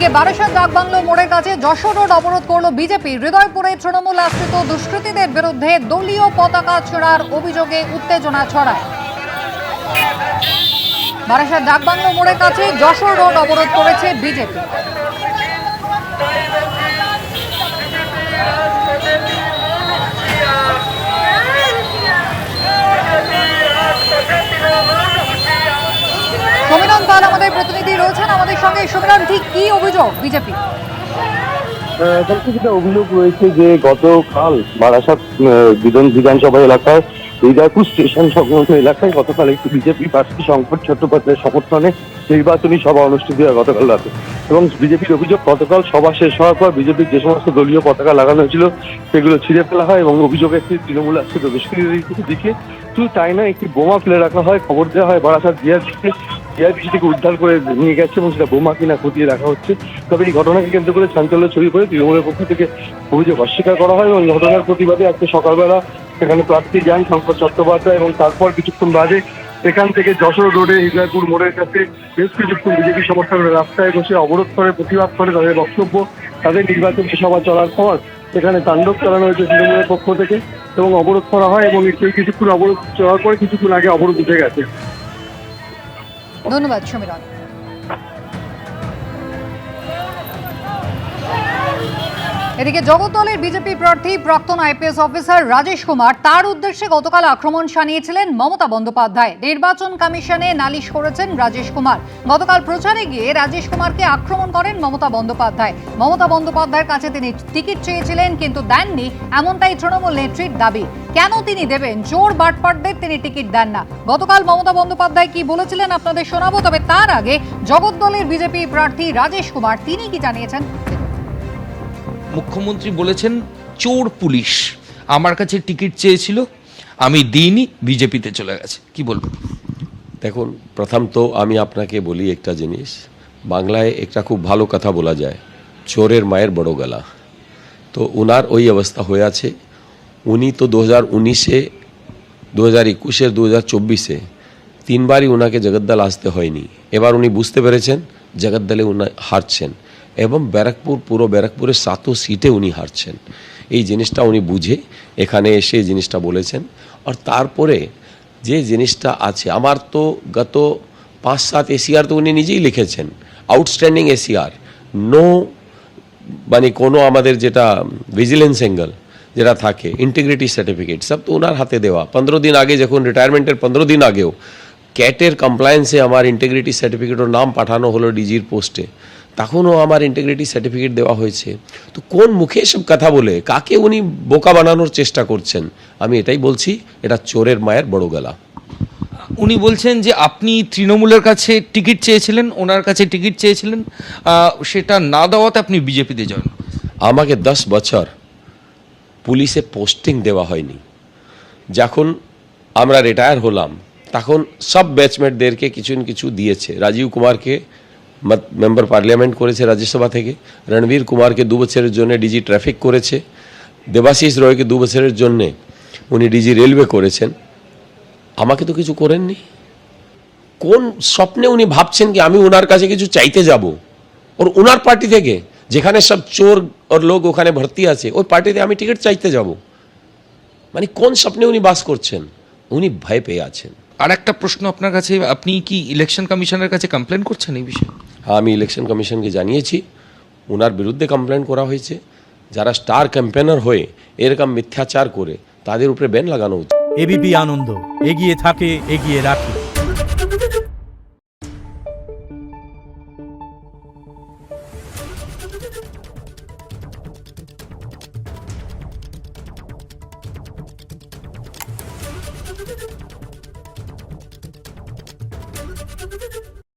এদিকে বারাসাত ডাকবাংলো মোড়ের কাছে যশোর রোড অবরোধ করল বিজেপি। হৃদয়পুরে তৃণমূল আশ্রিত দুষ্কৃতীদের বিরুদ্ধে দলীয় পতাকা ছোড়ার অভিযোগে উত্তেজনা ছড়ায়। বারাসাত ডাকবাংলো মোড়ের কাছে যশোর রোড অবরোধ করেছে বিজেপি। সমীরণ পাল আমাদের প্রতিনিধি রয়েছেন আমাদের সঙ্গে। সমীরণ, ঠিক কি অভিযোগ বিজেপি? যেটা অভিযোগ রয়েছে যে গতকাল বারাসাত বিধানসভা এলাকায় হৃদয়পুর স্টেশন সংলগ্ন এলাকায় গতকাল একটি বিজেপি প্রার্থী শঙ্কর চট্টোপাধ্যায়ের সমর্থনে নির্বাচনী সভা অনুষ্ঠিত হয় গতকাল রাতে। এবং বিজেপির অভিযোগ, গতকাল সভা শেষ হওয়ার পর বিজেপির যে সমস্ত দলীয় পতাকা লাগানো হয়েছিল সেগুলো ছিঁড়ে ফেলা হয় এবং অভিযোগ একটি তৃণমূল আশ্রিত দুষ্কৃতীদের দিকে। শুধু তাই নয়, একটি বোমা ফেলে রাখা হয়। খবর দেওয়া হয় বারাসাত জিআরপিসি থেকে উদ্ধার করে নিয়ে গেছে এবং সেটা বোমা কিনা খতিয়ে রাখা হচ্ছে। তবে এই ঘটনাকে কেন্দ্র করে চাঞ্চল্য ছড়িয়ে পড়ে তৃণমূলের পক্ষ থেকে অভিযোগ অস্বীকার করা হয় এবং ঘটনার প্রতিবাদে আজকে সকালবেলা সেখানে প্রার্থী যান শঙ্কর চট্টোপাধ্যায় এবং তারপর কিছুক্ষণ বাদে এখান থেকে যশোর রোডে হৃদয়পুর মোড়ের কাছে বেশ কিছুক্ষণ বিজেপি সমর্থকরা রাস্তায় বসে অবরোধ করে প্রতিবাদ করে তাদের বক্তব্য। তাদের নির্বাচনী সভা চলার পর সেখানে তাণ্ডব চালানো হয়েছে তৃণমূলের পক্ষ থেকে এবং অবরোধ করা হয় এবং কিছুক্ষণ অবরোধ চলার পরে কিছুক্ষণ আগে অবরোধ উঠে গেছে। ধন্যবাদ সমীরণ। এদিকে জগদ্দলের বিজেপি প্রার্থী প্রাক্তন আইপিএস অফিসার রাজেশ কুমার, তার উদ্দেশ্যে গতকাল আক্রমণ শানিয়েছিলেন মমতা বন্দ্যোপাধ্যায়। নির্বাচন কমিশনে নালিশ করেছেন রাজেশ কুমার। গতকাল প্রচারে গিয়ে রাজেশ কুমারকে আক্রমণ করেন মমতা বন্দ্যোপাধ্যায়। মমতা বন্দ্যোপাধ্যায়ের কাছে তিনি টিকিট চেয়েছিলেন কিন্তু দেননি, এমনটাই তৃণমূল নেত্রীর দাবি। কেন তিনি দেবেন? চোর বাটপাটদের তিনি টিকিট দেন না। গতকাল মমতা বন্দ্যোপাধ্যায় কি বলেছিলেন আপনাদের শোনাবো, তবে তার আগে জগদ্দলের বিজেপি প্রার্থী রাজেশ কুমার তিনি কি জানিয়েছেন। মুখ্যমন্ত্রী বলেছেন চোর পুলিশ আমার কাছে টিকিট চেয়েছিল, আমি দিইনি, বিজেপিতে চলে গেছে। কি বলবেন? দেখুন, প্রথম তো আমি আপনাকে বলি একটা জিনিস, বাংলায় একটা খুব ভালো কথা বলা যায়, চোরের মায়ের বড় গলা। তো ওনার ওই অবস্থা হয়ে আছে। উনি তো 2019-এ, 2021-এ, 2024-এ তিনবারই ওনাকে জগদ্দল আসতে হয়নি। এবার উনি বুঝতে পেরেছেন জগদ্দলে উনি হারছেন এবং পুরো ব্যারাকপুরের 7 সিটে উনি হারছেন। এই জিনিসটা উনি বুঝে এখানে এসে এই জিনিসটা বলেছেন। আর তারপরে যে জিনিসটা আছে, আমার তো গত 5-7 এসিআর তো উনি নিজেই লিখেছেন, আউটস্ট্যান্ডিং এসিআর, নো মানে কোনো আমাদের যেটা ভিজিলেন্স অ্যাঙ্গেল যেটা থাকে, ইন্টিগ্রিটি সার্টিফিকেট সব তো ওনার হাতে দেওয়া। 15 দিন আগে, যখন রিটায়ারমেন্টের 15 দিন আগেও ক্যাটের কমপ্লায়েন্সে আমার ইন্টিগ্রিটি সার্টিফিকেটের নাম পাঠানো হলো ডিজির পোস্টে, তখনও আমার ইন্টিগ্রিটি সার্টিফিকেট দেওয়া হয়েছে। তো কোন মুখে এসব কথা বলে কাকে উনি বোকা বানানোর চেষ্টা করছেন? আমি এটাই বলছি, এটা চোরের মায়ের বড় গলা। উনি বলছেন যে আপনি তৃণমূলের কাছে টিকিট চেয়েছিলেন, ওনার কাছে টিকিট চেয়েছিলেন, সেটা না দেওয়াতে আপনি বিজেপিতে জয়েন। আমাকে 10 বছর পুলিশে পোস্টিং দেওয়া হয়নি। যখন আমরা রিটায়ার হলাম তখন সব ব্যাচমেটদেরকে কিছু না কিছু দিয়েছে। রাজীব কুমারকে মেম্বার পার্লামেন্ট করেছে রাজ্যসভা থেকে, রণবীর কুমারকে 2 বছরের জন্য ডিজি ট্রাফিক করেছে, দেবাশিস রয়কে 2 বছরের জন্যে উনি ডিজি রেলওয়ে করেছেন। আমাকে তো কিছু করেননি। কোন স্বপ্নে উনি ভাবছেন কি আমি ওনার কাছে কিছু চাইতে যাব? ওর ওনার পার্টি থেকে, যেখানে সব চোর ওর লোক ওখানে ভর্তি আছে, ওই পার্টিতে আমি টিকিট চাইতে যাব? মানে কোন স্বপ্নে উনি বাস করছেন? উনি ভয় পেয়ে আছেন। আর একটা প্রশ্ন আপনার কাছে, আপনি কি ইলেকশন কমিশনের কাছে কমপ্লেন করছেন এই বিষয়ে? হ্যাঁ, আমি ইলেকশন কমিশনকে জানিয়েছি, ওনার বিরুদ্ধে কমপ্লেন করা হয়েছে। যারা স্টার ক্যাম্পেনার হয়ে এরকম মিথ্যাচার করে তাদের উপরে ব্যান লাগানো উচিত। এবিপি আনন্দ, এগিয়ে থাকে, এগিয়ে রাখে।